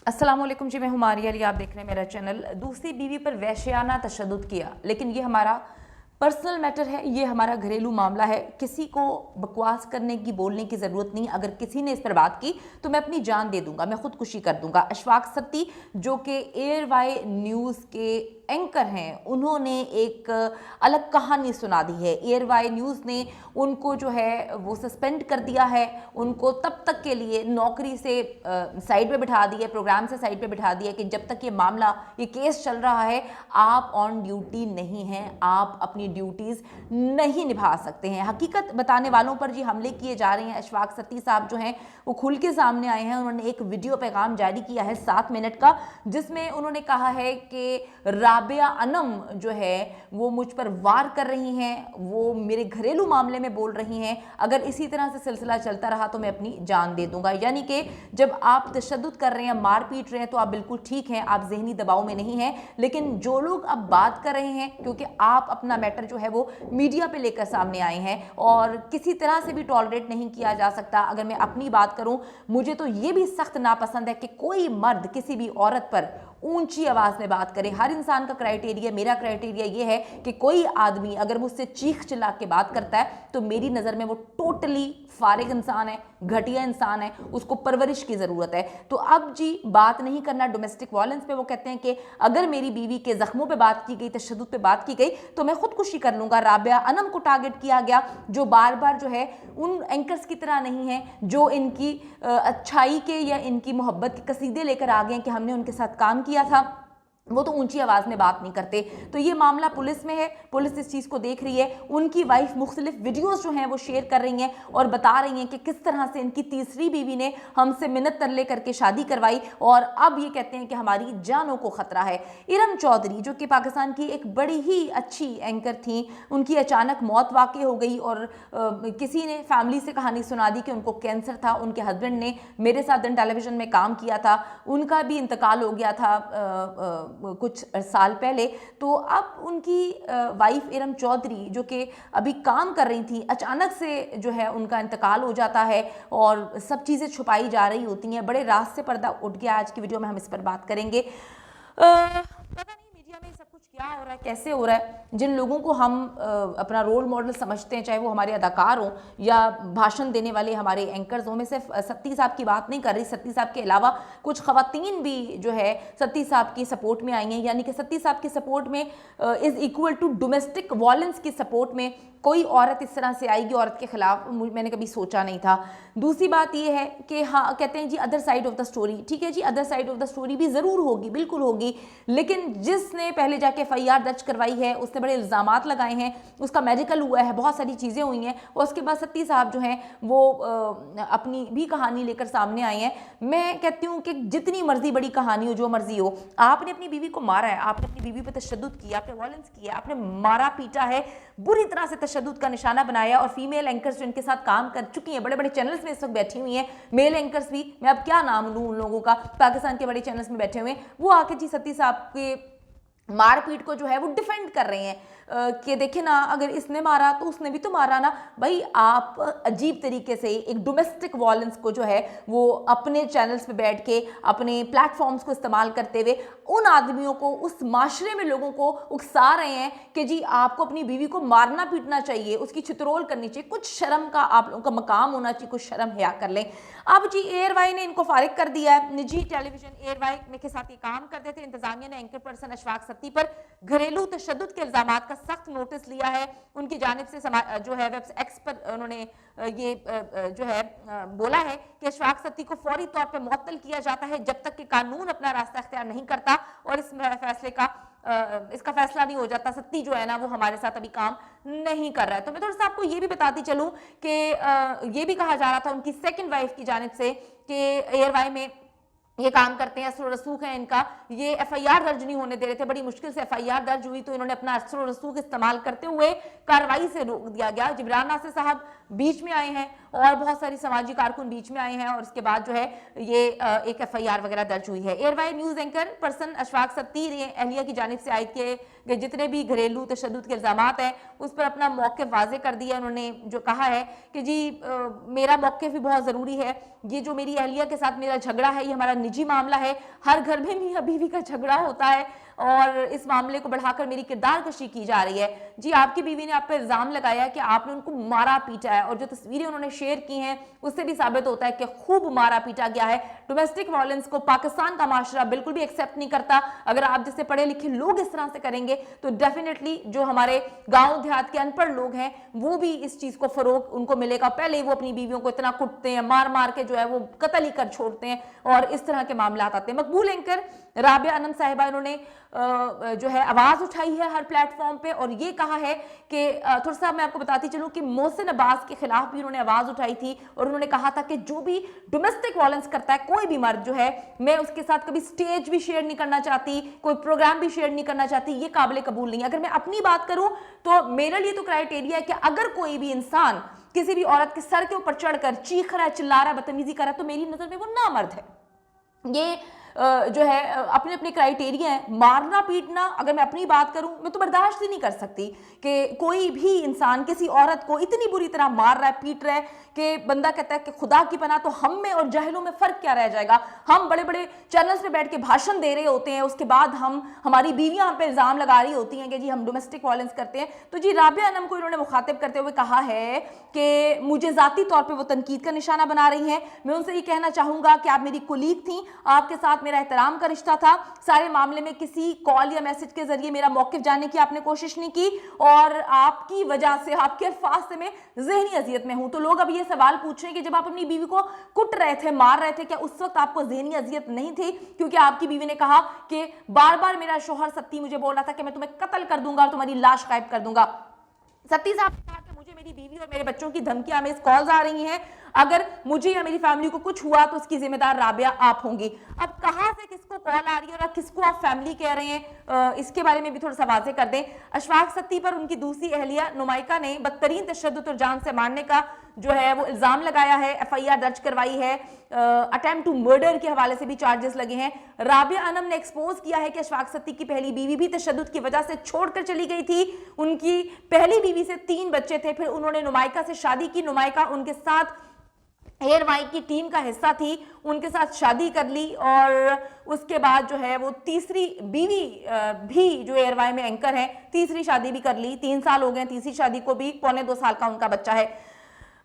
अस्सलाम वालेकुम जी, मैं हूं मारिया अली। आप देख रहे हैं मेरा चैनल। दूसरी बीवी पर वहशियाना तशद्दुद किया, लेकिन ये हमारा पर्सनल मैटर है, ये हमारा घरेलू मामला है। किसी को बकवास करने की, बोलने की ज़रूरत नहीं। अगर किसी ने इस पर बात की तो मैं अपनी जान दे दूंगा, मैं खुदकुशी कर दूंगा। अशफाक सत्ती जो कि एयर वाई न्यूज़ के एंकर हैं, उन्होंने एक अलग कहानी सुना दी है। एयर वाई न्यूज़ ने उनको जो है वो सस्पेंड कर दिया है, उनको तब तक के लिए नौकरी से साइड पे बिठा दिया, प्रोग्राम से साइड पे बिठा दिया कि जब तक ये मामला, ये केस चल रहा है, आप ऑन ड्यूटी नहीं हैं, आप अपनी ड्यूटीज़ नहीं निभा सकते हैं। हकीकत बताने वालों पर जी हमले किए जा रहे हैं। अशफाक सत्ती साहब जो हैं वो खुल के सामने आए हैं। उन्होंने एक वीडियो पैगाम जारी किया है 7 मिनट का, जिसमें उन्होंने कहा है कि राबिया अनम जो है वो मुझ पर वार कर रही हैं, वो मेरे घरेलू मामले में बोल रही हैं। अगर इसी तरह से सिलसिला चलता रहा तो मैं अपनी जान दे दूंगा। यानी कि जब आप तशद्दुद कर रहे हैं, मार पीट रहे हैं, तो आप बिल्कुल ठीक हैं, आप जहनी दबाव में नहीं हैं। लेकिन जो लोग अब बात कर रहे हैं, क्योंकि आप अपना मैटर जो है वो मीडिया पे लेकर सामने आए हैं और किसी तरह से भी टॉलरेट नहीं किया जा सकता। अगर मैं अपनी बात करूं, मुझे तो ये भी सख्त नापसंद है कि कोई मर्द किसी भी औरत पर ऊंची आवाज में बात करे। हर इंसान का क्राइटेरिया, मेरा क्राइटेरिया ये है कि कोई आदमी अगर मुझसे चीख चिल्ला के बात करता है तो मेरी नज़र में वो टोटली फारिग इंसान है, घटिया इंसान है, उसको परवरिश की ज़रूरत है। तो अब जी बात नहीं करना डोमेस्टिक वायलेंस पे। वो कहते हैं कि अगर मेरी बीवी के ज़ख्मों पे बात की गई, तशद्दुद पे बात की गई, तो मैं खुदकुशी कर लूँगा। राबिया अनम को टारगेट किया गया, जो बार बार जो है उन एंकर्स की तरह नहीं है जो इनकी अच्छाई के या इनकी मोहब्बत के कसीदे लेकर आ गए कि हमने उनके साथ काम किया था। वो तो ऊंची आवाज़ में बात नहीं करते। तो ये मामला पुलिस में है, पुलिस इस चीज़ को देख रही है। उनकी वाइफ मुख्तलिफ वीडियोस जो हैं वो शेयर कर रही हैं और बता रही हैं कि किस तरह से इनकी तीसरी बीवी ने हमसे मिन्नत तरले करके शादी करवाई और अब ये कहते हैं कि हमारी जानों को ख़तरा है। इरम चौधरी जो कि पाकिस्तान की एक बड़ी ही अच्छी एंकर थी, उनकी अचानक मौत वाक़ई हो गई और किसी ने फैमिली से कहानी सुना दी कि उनको कैंसर था। उनके हस्बैंड ने मेरे साथ दिन टेलीविज़न में काम किया था, उनका भी इंतकाल हो गया था कुछ साल पहले। तो अब उनकी वाइफ इरम चौधरी जो कि अभी काम कर रही थी, अचानक से जो है उनका इंतकाल हो जाता है और सब चीज़ें छुपाई जा रही होती हैं। बड़े राज से पर्दा उठ गया। आज की वीडियो में हम इस पर बात करेंगे। पता नहीं मीडिया में सब कुछ क्या हो रहा है, कैसे हो रहा है। जिन लोगों को हम अपना रोल मॉडल समझते हैं, चाहे वो हमारे अदाकार हों या भाषण देने वाले हमारे एंकर्स हों, मैं सिर्फ सत्ती साहब की बात नहीं कर रही। सत्ती साहब के अलावा कुछ खवातीन भी जो है सत्ती साहब की सपोर्ट में आई हैं। यानी कि सत्ती साहब की सपोर्ट में is equal to domestic violence की सपोर्ट में कोई औरत इस तरह से आएगी औरत के खिलाफ, मैंने कभी सोचा नहीं था। दूसरी बात ये है कि हाँ, कहते हैं जी other side of the story. ठीक है जी, other side of the story भी ज़रूर होगी, बिल्कुल होगी। लेकिन जिसने पहले जाके FIR दर्ज करवाई है, उसने बड़े इल्ज़ामात लगाए हैं, उसका मेडिकल हुआ है, बहुत सारी चीज़ें हुई हैं और उसके बाद सत्ती साहब जो हैं वो अपनी भी कहानी लेकर सामने आई हैं। मैं कहती हूँ कि जितनी मर्जी बड़ी कहानी हो, जो मर्जी हो, आपने अपनी बीवी को मारा है, आपने अपनी बीवी पर तशद्दुद किया, आपने वायलेंस किया, आपने मारा पीटा है, बुरी तरह से तशद्दुद का निशाना बनाया। और फीमेल एंकर्स जो इनके साथ काम कर चुकी हैं, बड़े बड़े चैनल्स में इस वक्त बैठी हुई हैं, मेल एंकर्स भी, मैं अब क्या नाम लूँ उन लोगों का, पाकिस्तान के बड़े चैनल्स में बैठे हुए हैं, वो आके जी सत्ती साहब के मारपीट को जो है वो डिफेंड कर रहे हैं कि देखे ना, अगर इसने मारा तो उसने भी तो मारा ना। भाई आप अजीब तरीके से एक डोमेस्टिक वायलेंस को जो है वो अपने चैनल्स पे बैठ के, अपने प्लेटफॉर्म्स को इस्तेमाल करते हुए उन आदमियों को, उस माशरे में लोगों को उकसा रहे हैं कि जी आपको अपनी बीवी को मारना पीटना चाहिए, उसकी छितरोल करनी चाहिए, कुछ शर्म का आप लोगों का मकाम होना चाहिए, कुछ शर्म हया कर लें। अब जी एयर वाई ने इनको फारिग कर दिया है। निजी टेलीविजन एयर वाई में के साथ ये काम करते थे। इंतजामिया ने एंकर पर्सन अशफाक सत्ती पर घरेलू तशद्दुद के इल्जामात का सख्त नोटिस लिया है। उनकी जानिब से जो है वेब एक्स पर उन्होंने ये जो है बोला है कि अशफाक सत्ती को फौरी तौर पर मुअत्तल किया जाता है जब तक कि कानून अपना रास्ता इख्तियार नहीं करता और इस फैसले का इसका फैसला नहीं हो जाता। सत्ती जो है ना वो हमारे साथ अभी काम नहीं कर रहा है। तो मैं थोड़ा सा आपको ये भी बताती चलूं कि ये भी कहा जा रहा था उनकी सेकंड वाइफ की जानिब से कि एयर वाई में ये काम करते हैं, असर रसूख है इनका, ये FIR दर्ज नहीं होने दे रहे थे। बड़ी मुश्किल से FIR दर्ज हुई तो इन्होंने अपना असर रसूख इस्तेमाल करते हुए कार्रवाई से रोक दिया गया। जिब्रान नासिर साहब बीच में आए हैं और बहुत सारी समाजी कारकुन बीच में आए हैं और उसके बाद जो है ये एक FIR वगैरह दर्ज हुई है। ARY news anchor person Ashfaq Satti ने अहलिया की जानिब से आयद किए गए जितने भी घरेलू तशद्दुद के इल्जामात हैं उस पर अपना मौक़िफ़ वाज़े कर दिया। उन्होंने जो कहा है कि जी मेरा मौक़िफ़ भी बहुत ज़रूरी है, ये जो मेरी अहलिया के साथ मेरा झगड़ा है ये हमारा निजी मामला है, हर घर में मियां बीवी का झगड़ा होता है और इस मामले को बढ़ाकर मेरी किरदार कशी की जा रही है। जी आपकी बीवी ने आप पर इल्ज़ाम लगाया कि आपने उनको मारा पीटा है और जो तस्वीरें उन्होंने शेयर की हैं उससे भी साबित होता है कि खूब मारा पीटा गया है। डोमेस्टिक वायलेंस को पाकिस्तान का माशरा बिल्कुल भी एक्सेप्ट नहीं करता। अगर आप जैसे पढ़े लिखे लोग इस तरह से करेंगे तो डेफिनेटली जो हमारे गाँव देहात के अनपढ़ लोग हैं वो भी इस चीज़ को फरोग उनको मिलेगा। पहले ही वो अपनी बीवियों को इतना कुटते हैं, मार मार के जो है वो कत्ल ही कर छोड़ते हैं और इस तरह के मामला आते हैं। मकबूल एंकर राबिया अनम साहिबा इन्होंने जो है आवाज उठाई है हर प्लेटफॉर्म पे और ये कहा है कि थोड़ा सा मैं आपको बताती चलूं कि मोहसिन अब्बास के खिलाफ भी उन्होंने आवाज उठाई थी और उन्होंने कहा था कि जो भी डोमेस्टिक वायलेंस करता है कोई भी मर्द जो है मैं उसके साथ कभी स्टेज भी शेयर नहीं करना चाहती, कोई प्रोग्राम भी शेयर नहीं करना चाहती, ये काबिल कबूल नहीं है। अगर मैं अपनी बात करूं तो मेरे लिए तो क्राइटेरिया है कि अगर कोई भी इंसान किसी भी औरत के सर के ऊपर चढ़कर चीख रहा है, चिल्ला रहा है, बदतमीजी कर रहा है तो मेरी नजर में वो नामर्द है। ये जो है अपने अपने क्राइटेरिया है। मारना पीटना अगर मैं अपनी बात करूं मैं तो बर्दाश्त ही नहीं कर सकती कि कोई भी इंसान किसी औरत को इतनी बुरी तरह मार रहा है, पीट रहा है कि बंदा कहता है कि खुदा की पनाह तो हम में और जाहिलों में फ़र्क क्या रह जाएगा। हम बड़े बड़े चैनल्स पे बैठ के भाषण दे रहे होते हैं, उसके बाद हमारी बीवियां हम पे इल्ज़ाम लगा रही होती हैं कि जी हम डोमेस्टिक वायलेंस करते हैं। तो जी राबिया अनम को इन्होंने मुखातिब करते हुए कहा है कि मुझे ज़ाती तौर पर वो तनकीद का निशाना बना रही हैं। मैं उनसे ये कहना चाहूँगा कि आप मेरी कुलीग थी, आपके साथ मेरा एहतराम का रिश्ता था, सारे मामले में किसी कॉल या मैसेज के जरिए मेरा मौक़िफ़ जानने की आपने कोशिश नहीं की और आपकी वजह से आपके अल्फाज से मैं ज़हनी अजियत में हूं। तो लोग अब ये सवाल पूछ रहे हैं कि जब आप अपनी बीवी को कुट रहे थे, मार रहे थे, क्या उस वक्त आपको ज़हनी अजियत नहीं थी? क्योंकि आपकी बीवी ने कहा कि बार बार मेरा शोहर सत्ती मुझे बोल रहा था कि मैं तुम्हें कत्ल कर दूंगा और तुम्हारी लाश गायब कर दूंगा। सत्ती साहब ने कहा कि मुझे मेरी बीवी और मेरे बच्चों की धमकियां में कॉल्स आ रही हैं, अगर मुझे या मेरी फैमिली को कुछ हुआ तो उसकी जिम्मेदार राबिया आप होंगी। अब कहां से किसको कॉल आ रही है और किसको आप फैमिली कह रहे हैं, इसके बारे में भी थोड़ा सा वाज़ेह कर दें। अशफाक सत्ती पर उनकी दूसरी अहलिया नुमाइका ने बदतरीन तशद्दुद और जान से मारने का जो है वो इल्ज़ाम लगाया है, FIR दर्ज करवाई है, अटेम्प्ट टू मर्डर के हवाले से भी चार्जेस लगे हैं। राबिया अनम ने एक्सपोज किया है कि अशफाक सत्ती की पहली बीवी भी तशद्दुद की वजह से छोड़कर चली गई थी। उनकी पहली बीवी से 3 बच्चे थे, फिर उन्होंने नुमाइका से शादी की। नुमाइका उनके साथ एयरवाई की टीम का हिस्सा थी, उनके साथ शादी कर ली और उसके बाद जो है वो तीसरी बीवी भी जो एयरवाई में एंकर है, तीसरी शादी भी कर ली। 3 साल हो गए तीसरी शादी को भी, पौने 2 साल का उनका बच्चा है।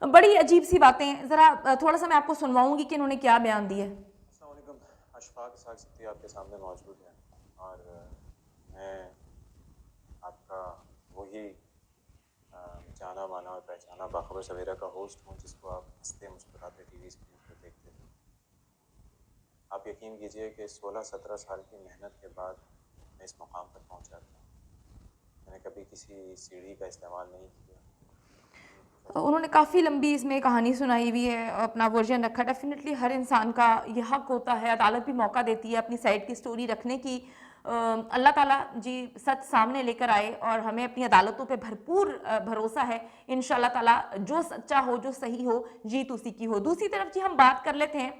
बड़ी अजीब सी बातें, ज़रा थोड़ा सा मैं आपको सुनवाऊंगी कि इन्होंने क्या बयान दिया है। अस्सलाम वालेकुम, अशफाक सत्ती आपके सामने मौजूद है और मैं आपका वही जाना माना और पहचाना बाखबर सवेरा का होस्ट हूँ जिसको आप हंसते मुस्कुराते टीवी स्क्रीन पर देखते थे। आप यकीन कीजिए कि 16-17 साल की मेहनत के बाद मैं इस मुकाम पर पहुँचा था। मैंने कभी किसी सीढ़ी का इस्तेमाल नहीं किया। उन्होंने काफ़ी लंबी इसमें कहानी सुनाई हुई है, अपना वर्जन रखा। डेफिनेटली हर इंसान का यह हक होता है, अदालत भी मौका देती है अपनी साइड की स्टोरी रखने की। अल्लाह ताला जी सच सामने लेकर आए और हमें अपनी अदालतों पे भरपूर भरोसा है। इंशाल्लाह ताला जो सच्चा हो, जो सही हो, जीत उसी की हो। दूसरी तरफ जी हम बात कर लेते हैं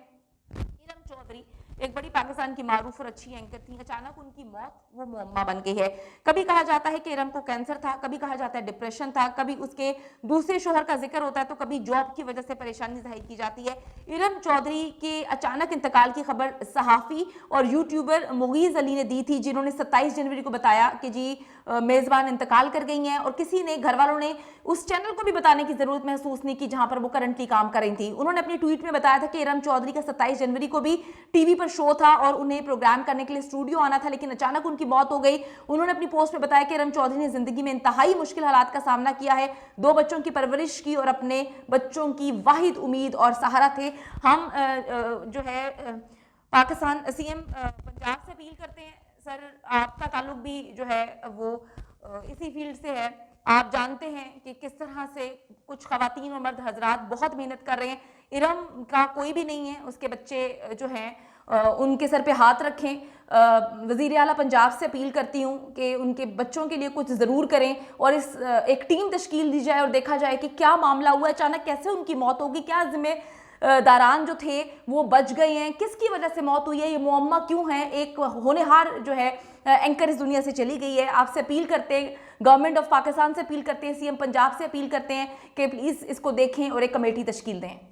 इरम चौधरी, एक बड़ी पाकिस्तान की मारूफ और अच्छी एंकर थी। अचानक उनकी मौत वो मुअम्मा बन गई है। कभी कहा जाता है कि इरम को कैंसर था, कभी कहा जाता है डिप्रेशन था, कभी उसके दूसरे शोहर का जिक्र होता है तो कभी जॉब की वजह से परेशानी जाहिर की जाती है। इरम चौधरी के अचानक इंतकाल की खबर सहाफ़ी और यूट्यूबर मुगीज़ अली ने दी थी, जिन्होंने 27 जनवरी को बताया कि जी मेज़बान इंतकाल कर गई हैं और किसी ने, घर वालों ने उस चैनल को भी बताने की ज़रूरत महसूस नहीं की जहां पर वो करंटली काम कर रही थी। उन्होंने अपनी ट्वीट में बताया था कि इरम चौधरी का 27 जनवरी को भी टीवी पर शो था और उन्हें प्रोग्राम करने के लिए स्टूडियो आना था, लेकिन अचानक उनकी मौत हो गई। उन्होंने अपनी पोस्ट में बताया कि इरम चौधरी ने जिंदगी में इंतहाई मुश्किल हालात का सामना किया है, 2 बच्चों की परवरिश की और अपने बच्चों की वाहिद उम्मीद और सहारा थे। हम जो है पाकिस्तान CM पंजाब से अपील करते हैं, सर आपका ताल्लुक भी जो है वो इसी फील्ड से है, आप जानते हैं कि किस तरह से कुछ खवातीन और मर्द हजरात बहुत मेहनत कर रहे हैं। इरम का कोई भी नहीं है, उसके बच्चे जो हैं उनके सर पे हाथ रखें। वज़ीर आला पंजाब से अपील करती हूँ कि उनके बच्चों के लिए कुछ ज़रूर करें और इस एक टीम तश्कील दी जाए और देखा जाए कि क्या मामला हुआ, अचानक कैसे उनकी मौत होगी, क्या दारान जो थे वो बच गए हैं, किसकी वजह से मौत हुई है, ये मुअम्मा क्यों है। एक होनहार जो है एंकर इस दुनिया से चली गई है। आपसे अपील करते हैं, गवर्नमेंट ऑफ पाकिस्तान से अपील करते हैं, सीएम पंजाब से अपील करते हैं कि प्लीज़ इसको देखें और एक कमेटी तश्कील दें।